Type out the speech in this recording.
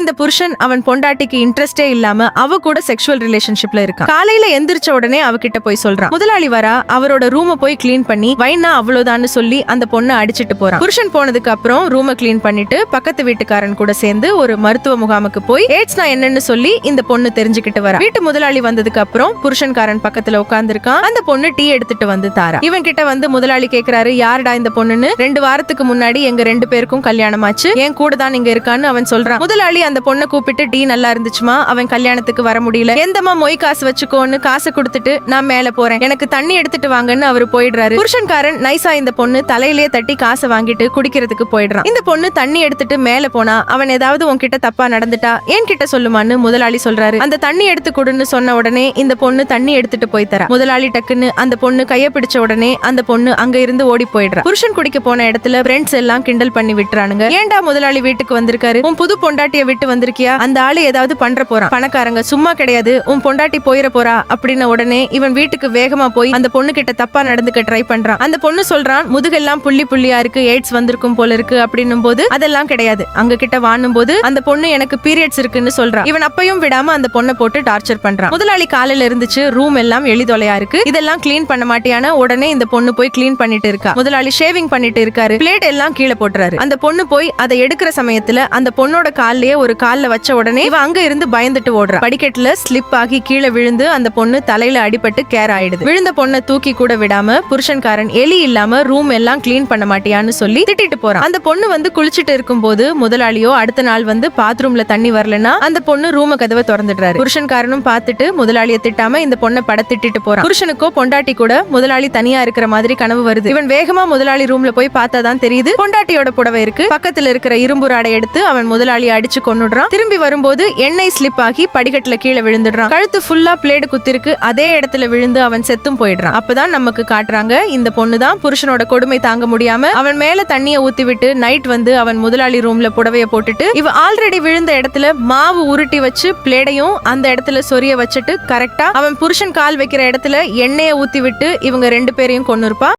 இந்த புருஷன் அவன் பொண்டாட்டிக்கு இன்ட்ரெஸ்டே இல்லாம அவ கூட செக்ஷுவல் ரிலேஷன்ஷிப்ல இருக்கான். காலையில எந்திரிச்ச உடனே அவகிட்ட போய் சொல்றான். முதலாளி வரா, அவரோட ரூம போய் கிளீன் பண்ணி வைனா அவ்வளவுதான்னு சொல்லி அந்த பொண்ணை அடிச்சிட்டு போறான். புருஷன் போனதுக்கு அப்புறம் ரூம கிளீன் பண்ணிட்டு பக்கத்து வீட்டுக்காரன் கூட சேர்ந்து ஒரு மருத்துவ முகாமுக்கு போய் எய்ட்ஸ்னா என்னன்னு சொல்லி இந்த பொண்ணு தெரிஞ்சுக்கிட்டு வரா. வீட்டு முதலாளி வந்ததுக்கு அப்புறம் புருஷன்காரன் பக்கத்துல உட்கார்ந்துருக்கான். அந்த பொண்ணு டீ எடுத்துட்டு வந்து தாரா. இவன் கிட்ட வந்து முதலாளி கேக்குறாரு, யாருடா இந்த பொண்ணுன்னு. 2 வாரத்துக்கு முன்னாடி எங்க 2 பேருக்கும் கல்யாணம் ஆச்சு, என் கூட தான் இங்க இருக்கான்னு அவன் சொல்றான். முதலாளி அந்த பொண்ணை கூப்பிட்டு, டீ நல்லா இருந்துச்சுமா, அவன் கல்யாணத்துக்கு வர முடியல, எந்தமா மொய் காசு வச்சுக்கோன்னு காசை கொடுத்துட்டு நான் மேல போறேன், எனக்கு தண்ணி எடுத்துட்டு வாங்கன்னு அவரு போயிடுறாரு. புருஷன்காரன் நைசா இந்த பொண்ணு தலையிலேயே தட்டி காசை வாங்கிட்டு குடிக்கிறதுக்கு போயிடுறான். இந்த பொண்ணு தண்ணி எடுத்துட்டு மேல போனா, அவன் ஏதாவது உன்கிட்ட தப்பா நடந்துட்டா என் கிட்ட சொல்லுமான்னு முதலாளி சொல்றாரு. அந்த தண்ணி எடுத்து கொடுன்னு சொன்ன உடனே இந்த பொண்ணு தண்ணி எடுத்துட்டு போய் தரா. முதலாளி டக்குன்னு அந்த பொண்ணு கைய பிடிச்ச உடனே அந்த பொண்ணு அங்க இருந்து ஓடி போயிடுறா. புருஷன் குடிக்க போன இடத்துல ஃப்ரெண்ட்ஸ் எல்லாம் கிண்டல் பண்ணி விட்டுறானுங்க. ஏன்டா முதலாளி வீட்டுக்கு வந்திருக்காரு, உன் புது பொண்டாட்டிய விட்டு வந்திருக்கியா, அந்த ஆளு ஏதாவது பண்ற போறான், பணக்காரங்க சும்மா கிடையாது, உன் பொண்டாட்டி போயிட போறா அப்படின்னு உடனே இவன் வீட்டுக்கு வேகமா போய் அந்த பொண்ணு கிட்ட தப்பா நடந்துக்க ட்ரை பண்றான். அந்த பொண்ணு சொல்றான், முதுகெல்லாம் புள்ளி புள்ளியா இருக்கு, எய்ட்ஸ் வந்திருக்கும் போல இருக்கு அப்படின்னும் போது அதெல்லாம் கிடையாது, அங்க கிட்ட வாணும் போது அந்த பொண்ணு எனக்கு பீரியட்ஸ் இருக்குன்னு சொல்றான். இவன் அப்பையும் விடாம அந்த பொண்ணை போட்டு டார்ச்சர் பண்றான். முதலாளி காலையில இருந்துச்சு, ரூம் எல்லாம் எளிதொலையா இருக்கு, இதெல்லாம் கிளீன் பண்ண மாட்டியான உடனே இந்த பொண்ணு போய் கிளீன் பண்ணிட்டு இருக்கா. முதலாளி ஷேவிங் பண்ணிட்டு இருக்காரு, பிளேட் எல்லாம் கீழே போட்டுறாரு. அந்த பொண்ணு போய் அதை எடுக்கிற சமயத்துல அந்த பொண்ணோட கால்லயே ஒரு கால்ல வச்ச உடனே இவ அங்க இருந்து பயந்துட்டு ஓடுறா. படிக்கட்டுல ஸ்லிப் ஆகி கீழே விழுந்து அந்த பொண்ணு தலையில அடிபட்டு கேர் ஆயிடுது. விழுந்த பொண்ணை தூக்கி கூட விடாம புருஷன்காரன் எலி இல்லாம ரூம் எல்லாம் கிளீன் பண்ண மாட்டியான்னு சொல்லி திட்டிட்டு போறான். அந்த பொண்ணு வந்து குளிச்சிட்டு இருக்கும் போது முதலாளியோ அடுத்த நாள் வந்து பாத்ரூம்ல தண்ணி வரலன்னா அந்த பொண்ணு ரூம கதவை திறந்துடுறாரு. புருஷன்காரனும் பார்த்துட்டு முதலாளியை திட்டாம இந்த பொண்ணை திட்டிட்டு போறான். புருஷனுக்கோ பொண்டாட்டி கூட முதலாளி தனியா இருக்கிற மாதிரி கனவு வருது. இவன் வேகமா முதலாளி ரூம்ல போய் பார்த்தாதான் தெரியுது பொண்டாட்டியோட புடவை இருக்கு. பக்கத்துல இருக்கிற இரும்பு ராடை எடுத்து அவன் முதலாளியை அடிச்சு கொன்னுடுறான். திரும்பி வரும்போது எண்ணெய் ஸ்லிப் ஆகி படிக்கட்டுல கீழே விழுந்துடுறான். கழுத்து ஃபுல்லா பிளேடு குத்திருக்கு, அதே இடத்துல விழுந்து அவன் செத்தும் போயிடுறான். அப்பதான் நமக்கு காட்டுறாங்க, இந்த பொண்ணுதான் புருஷனோட கொடுமை தாங்க முடியாம அவன் மேல தண்ணிய ஊத்தி விட்டு நைட் வந்து அவன் முதலாளி ரூம்ல புடவைய போட்டுட்டு இவ ஆல்ரெடி விழுந்த இடத்துல மாவு உருட்டி வச்சு பிளேடையும் அந்த இடத்துல சொரிய வச்சுட்டு கரெக்டா அவன் புருஷன் கால் வைக்கிற இடத்துல எண்ணெய ஊத்தி விட்டு இவங்க 2 பேரையும் கொன்னுருப்பா.